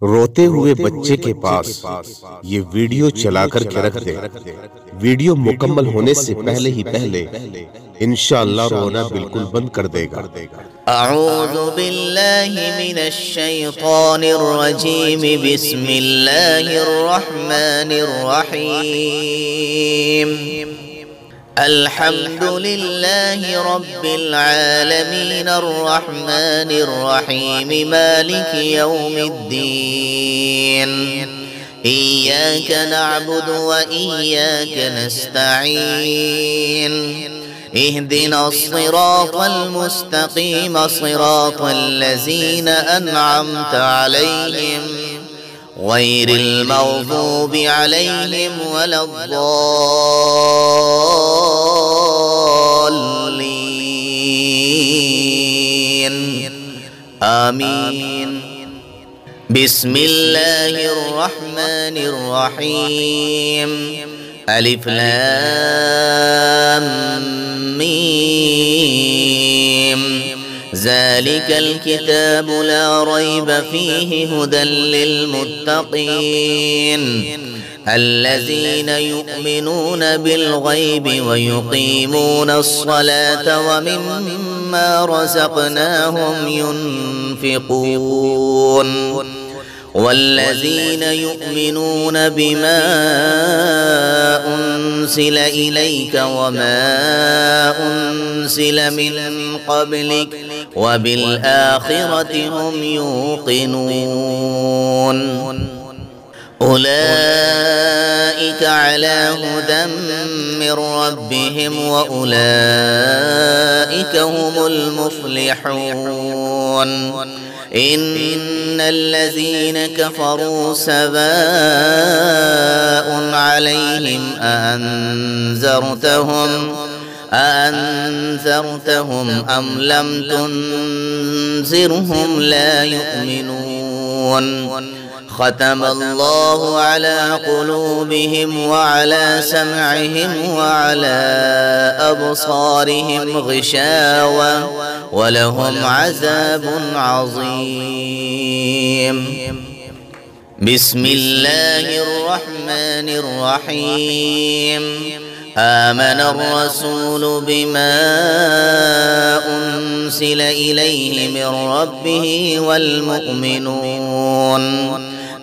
रोते हुए बच्चे के पास ये वीडियो चला कर के रख दे। वीडियो मुकम्मल होने से पहले इंशाअल्लाह रोना बिल्कुल बंद कर देगा। अऊज़ु बिल्लाहि मिनश शैतानिर रजीम। बिस्मिल्लाहिर रहमानिर रहीम। अल्हम्दुलिल्लाहि रब्बिल आलमीन अर्रहमानिर रहीम मालिकि यौमिद्दीन। इय्याक नअबुदु व इय्याक नस्तईन। इहदिनस सिरातल मुस्तकीम सिरातल लज़ीना अनअमत अलैहिम गैरिल मग़ज़ूबि अलैहिम वलद्दाल्लीन। आमीन। बिस्मिल्लाहिर रहमानिर रहीम। अलिफ लाम मीम। ज़ालिकल किताबु ला रैब फ़ीहि हुदल लिलमुत्तक़ीन अल्लज़ीना युमिनूना बिलग़ैबि व युक़ीमूना अस्सलाता व मिम्मा रज़क़नाहुम युनफ़िक़ून। वल्लज़ीना युमिनूना बिमा उन्ज़िल इलैक व मा उन्ज़िल मिन क़ब्लिक व बिल आख़िरति हुम यूक़िनून। उलाइका अला हुदम मिर रब्बिहिम व उलाइका हुमुल मुफ़्लिहून। इन्नल्लज़ीन कफ़रू सवाअुन अलैहिम अअन्ज़रतहुम अम लम तुनज़िरहुम ला युमिनून। ख़तमल्लाहु अला क़ुलूबिहिम व अला समअहिम व अला अब्सारिहिम ग़िशावा व लहुम अज़ाबुन अज़ीम। बिस्मिल्लाहिर रहमानिर रहीम। आमनर रसूलु बिमा उन्ज़िल इलैहि मिर रब्बिहि वल मुअ्मिनून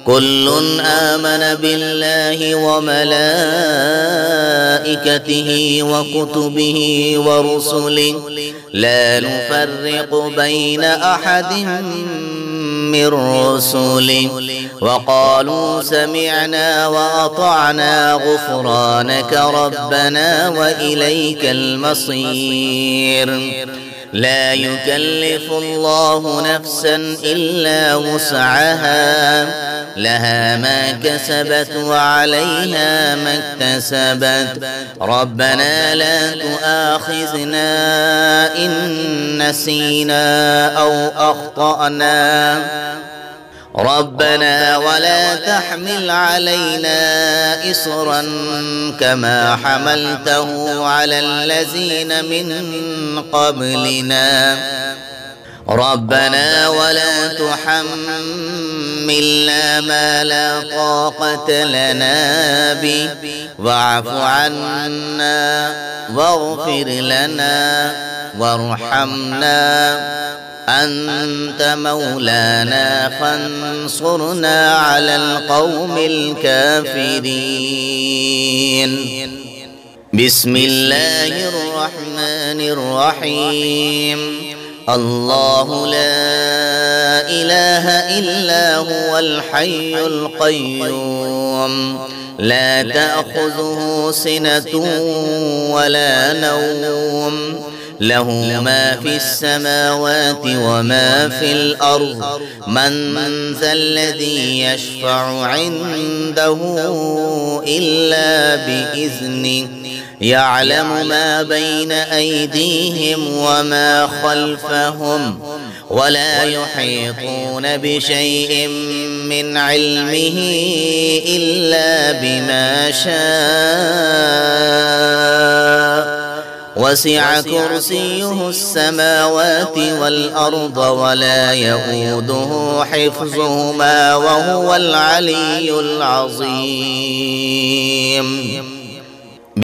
कुल्लुन आमन बिल्लाहि व मलाइकतिहि व कुतुबिहि व रुसुलिहि ला नुफ़र्रिक़ु बैन अहदिन मिर रुसुलिहि व क़ालू समिअना व अतअना गुफ़्रानक रब्बना व इलैकल मसीर। ला युकल्लिफ़ुल्लाहु नफ़्सन इल्ला वुस्अहा लहा मा कसबत व अलैहा मा इक्तसबत। रब्बना ला तुआख़िज़ना इन नसीना औ अख़्तअना। रब्बना वला तहमिल अलैना इस्रन कमा हमलतहु अलल्लज़ीना मिन क़ब्लिना। रब्बना वला तुहम्मिलना मा ला ताक़त लना बिहि वअफ़ु अन्ना वग़फ़िर लना वरहमना أنت مولانا فانصرنا على القوم الكافرين. بسم الله الرحمن الرحيم. الله لا إله إلا هو الحي القيوم لا تأخذه سنة ولا نوم له ما في السماوات وما في الأرض. من ذا الذي يشفع عنده إلا بإذنه يعلم ما بين أيديهم وما خلفهم ولا يحيطون بشيء من علمه إلا بما شاء وسع كرسيه السماوات والأرض ولا يؤوده حفظهما وهو العلي العظيم.